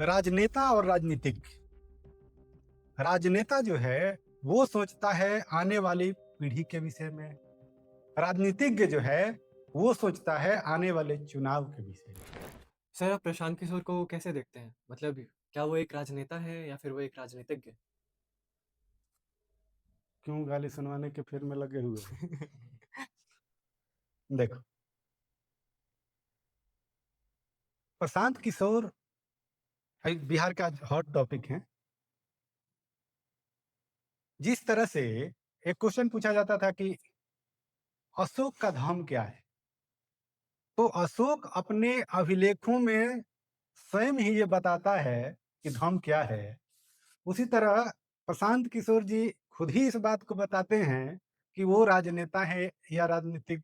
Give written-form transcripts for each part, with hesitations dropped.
राजनेता और राजनीतिक। राजनेता जो है वो सोचता है आने वाली पीढ़ी के विषय में। राजनीतिज्ञ जो है वो सोचता है आने वाले चुनाव के विषय में। सर, आप प्रशांत किशोर को कैसे देखते हैं? मतलब क्या वो एक राजनेता है या फिर वो एक राजनीतिज्ञ? क्यों गाली सुनवाने के फिर में लगे हुए हो? देखो, प्रशांत किशोर एक बिहार का हॉट टॉपिक है। जिस तरह से एक क्वेश्चन पूछा जाता था कि अशोक का धाम क्या है, तो अशोक अपने अभिलेखों में स्वयं ही ये बताता है कि धाम क्या है। उसी तरह प्रशांत किशोर जी खुद ही इस बात को बताते हैं कि वो राजनेता है या राजनीतिक।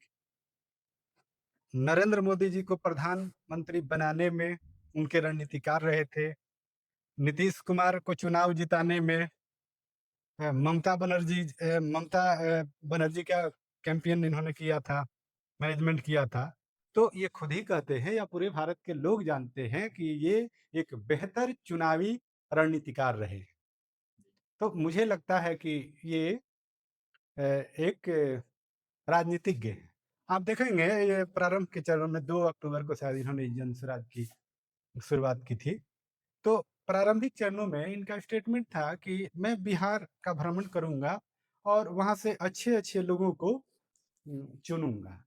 नरेंद्र मोदी जी को प्रधानमंत्री बनाने में उनके रणनीतिकार रहे थे। नीतीश कुमार को चुनाव जिताने में ममता बनर्जी का कैंपेन इन्होंने किया था, मैनेजमेंट किया था। तो ये खुद ही कहते हैं या पूरे भारत के लोग जानते हैं कि ये एक बेहतर चुनावी रणनीतिकार रहे। तो मुझे लगता है कि ये एक राजनीतिज्ञ हैं। आप देखेंगे ये प्रारंभ के चरणों में 2 अक्टूबर को शायद इन्होंने जन स्वराज की शुरुआत की थी। तो प्रारंभिक चरणों में इनका स्टेटमेंट था कि मैं बिहार का भ्रमण करूँगा और वहाँ से अच्छे-अच्छे लोगों को चुनूँगा।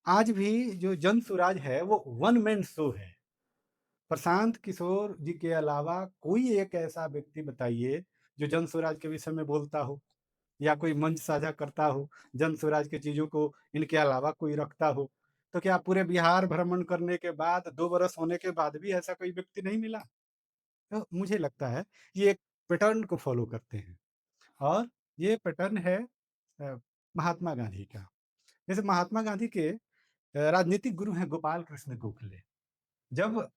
आज भी जो जन स्वराज है वो वन मैन शो है। प्रशांत किशोर जी के अलावा कोई एक ऐसा व्यक्ति बताइए जो जन स्वराज के विषय में बोलता हो या कोई मंच साझा करता हो, जन स्वराज की चीज़ों को इनके अलावा कोई रखता हो। तो क्या पूरे बिहार भ्रमण करने के बाद 2 बरस होने के बाद भी ऐसा कोई व्यक्ति नहीं मिला? तो मुझे लगता है ये एक पैटर्न को फ़ॉलो करते हैं और ये पैटर्न है महात्मा गांधी का। जैसे महात्मा गांधी के राजनीतिक गुरु हैं गोपाल कृष्ण गोखले। जब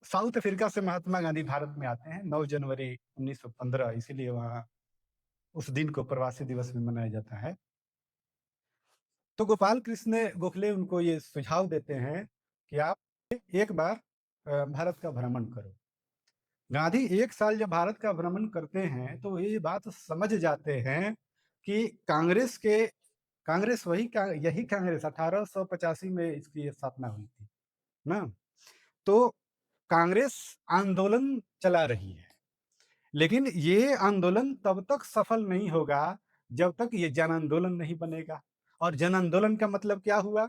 साउथ अफ्रीका से महात्मा गांधी भारत में आते हैं 9 जनवरी 1915, इसीलिए वहाँ उस दिन को प्रवासी दिवस भी मनाया जाता है। तो गोपाल कृष्ण गोखले उनको ये सुझाव देते हैं कि आप एक बार भारत का भ्रमण करो। गांधी 1 साल जब भारत का भ्रमण करते हैं तो ये बात समझ जाते हैं कि कांग्रेस यही कांग्रेस 1885 में इसकी स्थापना हुई थी ना। तो कांग्रेस आंदोलन चला रही है, लेकिन ये आंदोलन तब तक सफल नहीं होगा जब तक ये जन आंदोलन नहीं बनेगा। और जन आंदोलन का मतलब क्या हुआ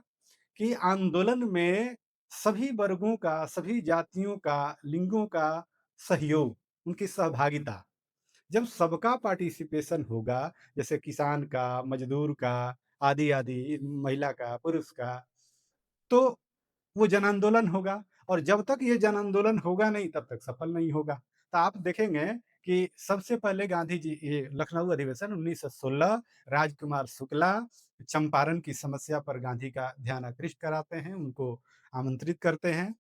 कि आंदोलन में सभी वर्गों का, सभी जातियों का, लिंगों का सहयोग, उनकी सहभागिता। जब सबका पार्टिसिपेशन होगा, जैसे किसान का, मजदूर का, आदि-आदि, महिला का, पुरुष का, तो वो जन आंदोलन होगा। और जब तक ये जन आंदोलन होगा नहीं तब तक सफल नहीं होगा। तो आप देखेंगे कि सबसे पहले गांधी जी ये लखनऊ अधिवेशन 1916, राजकुमार शुक्ला चंपारण की समस्या पर गांधी का ध्यान आकृष्ट कराते हैं, उनको आमंत्रित करते हैं।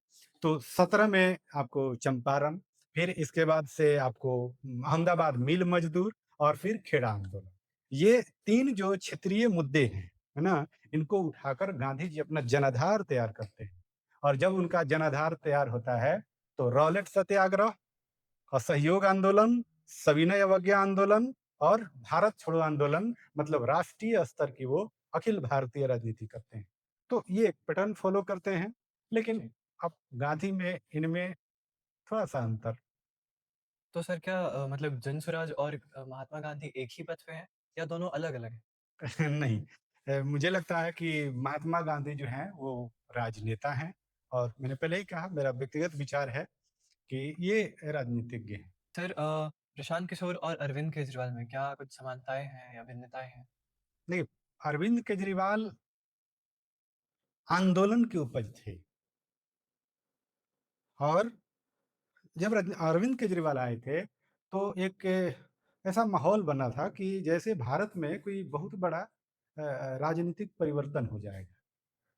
तो 17 में आपको चंपारण, फिर इसके बाद से आपको अहमदाबाद मिल मजदूर और फिर खेड़ा आंदोलन। ये 3 जो क्षेत्रीय मुद्दे हैं, है ना? इनको उठाकर गांधी जी अपना जनाधार तैयार करते हैं। और जब उनका जनाधार तैयार होता है तो रॉलेट सत्याग्रह, असहयोग आंदोलन, सविनय अवज्ञा आंदोलन और भारत छोड़ो आंदोलन, मतलब राष्ट्रीय स्तर की वो अखिल भारतीय राजनीति करते हैं। तो ये एक पैटर्न फॉलो करते हैं, लेकिन अब गांधी में इनमें थोड़ा सा अंतर। तो सर क्या मतलब जन स्वराज और महात्मा गांधी एक ही पथ पे हैं या दोनों अलग-अलग हैं? नहीं, मुझे लगता है कि महात्मा गांधी जो हैं वो राजनेता हैं और मैंने पहले ही कहा मेरा व्यक्तिगत विचार है कि ये राजनीतिज्ञ हैं। सर प्रशांत किशोर और अरविंद केजरीवाल में क्या कुछ समानताएँ हैं या भिन्नताएँ हैं? देखिए, अरविंद केजरीवाल आंदोलन की उपज थे और जब अरविंद केजरीवाल आए थे तो एक ऐसा माहौल बना था कि जैसे भारत में कोई बहुत बड़ा राजनीतिक परिवर्तन हो जाएगा।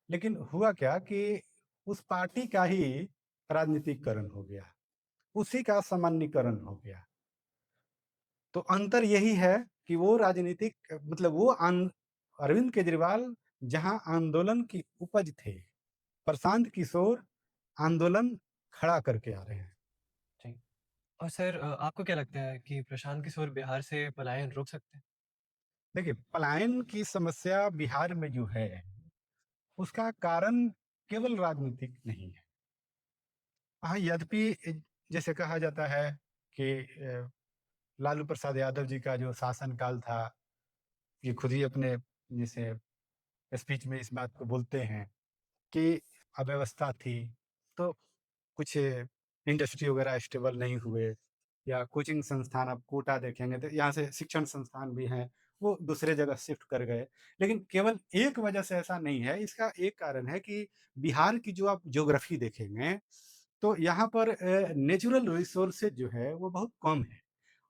लेकिन हुआ क्या कि उस पार्टी का ही राजनीतिकरण हो गया, उसी का सामान्यीकरण हो गया। तो अंतर यही है कि वो राजनीतिक मतलब अरविंद केजरीवाल जहाँ आंदोलन की उपज थे, प्रशांत किशोर आंदोलन खड़ा करके आ रहे हैं। जी। और सर आपको क्या लगता है कि प्रशांत किशोर बिहार से पलायन रोक सकते हैं? देखिए, पलायन की समस्या बिहार में जो है, उसका कारण केवल राजनीतिक नहीं है। हाँ, यद्यपि जैसे कहा जाता है कि लालू प्रसाद यादव जी का जो शासनकाल था, ये खुद ही अपने जैसे स्पीच में इस बात को बोलते हैं कि अव्यवस्था थी, तो कुछ इंडस्ट्री वगैरह स्टेबल नहीं हुए, या कोचिंग संस्थान आप कोटा देखेंगे तो यहाँ से शिक्षण संस्थान भी हैं, वो दूसरे जगह शिफ्ट कर गए। लेकिन केवल एक वजह से ऐसा नहीं है, इसका एक कारण है कि बिहार की जो आप ज्योग्राफी देखेंगे, तो यहाँ पर नेचुरल रिसोर्सेज जो है वो बहुत कम है,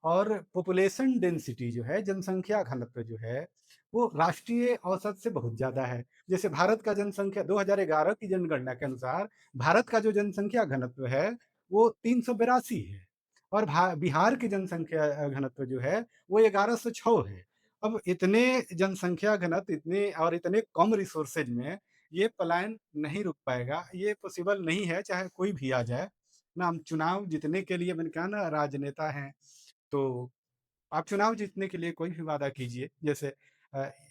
और पॉपुलेशन डेंसिटी जो है, जनसंख्या घनत्व जो है, वो राष्ट्रीय औसत से बहुत ज़्यादा है। जैसे भारत का जनसंख्या 2011 की जनगणना के अनुसार भारत का जो जनसंख्या घनत्व है, वो 382 है, और बिहार की जनसंख्या घनत्व जो है, वो 1106 है। अब इतने जनसंख्या घनत्व, इतने और इतने कम रिसोर्सेज में ये पलायन नहीं रुक पाएगा, ये पॉसिबल नहीं है, चाहे कोई भी आ जाए। ना हम चुनाव जीतने के लिए, मैंने कहा ना, राजनेता हैं, तो आप चुनाव जीतने के लिए कोई भी वादा कीजिए। जैसे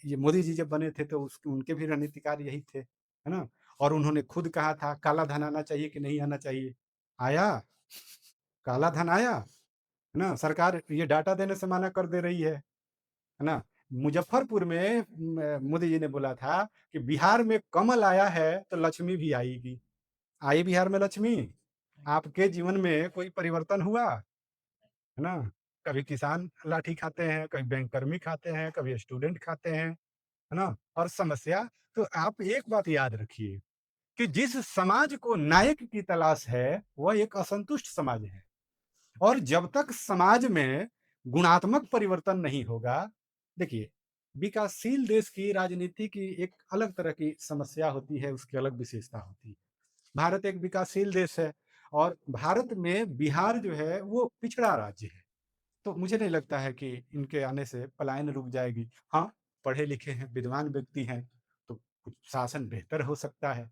ये मोदी जी जब बने थे तो उस उनके भी रणनीति कार्य यही थे, है ना? और उन्होंने खुद कहा था काला धन आना चाहिए कि नहीं आना चाहिए? आया? काला धन आया, है ना? सरकार ये डाटा देने से मना कर दे रही है ना? मुज़फ्फरपुर में मोदी जी ने बोला था कि बिहार में कमल आया है तो लक्ष्मी भी आएगी। आई बिहार में लक्ष्मी? आपके जीवन में कोई परिवर्तन हुआ? है ना? कभी किसान लाठी खाते हैं, कभी बैंककर्मी खाते हैं, कभी स्टूडेंट खाते हैं, है ना? और समस्या, तो आप एक बात याद रखिए कि जिस समाज को नायक की तलाश है, वह एक असंतुष्ट समाज है, और जब तक समाज में गुणात्मक परिवर्तन नहीं होगा, देखिए, विकासशील देश की राजनीति की एक अलग तरह की समस्या होती है, उसकी अलग विशेषता होती है। भारत एक विकासशील देश है, और भारत में बिहार जो है, वो पिछड़ा राज्य है। तो मुझे नहीं लगता है कि इनके आने से पलायन रुक जाएगी। हाँ, पढ़े लिखे हैं, विद्वान व्यक्ति हैं, तो कुछ शासन बेहतर हो सकता है।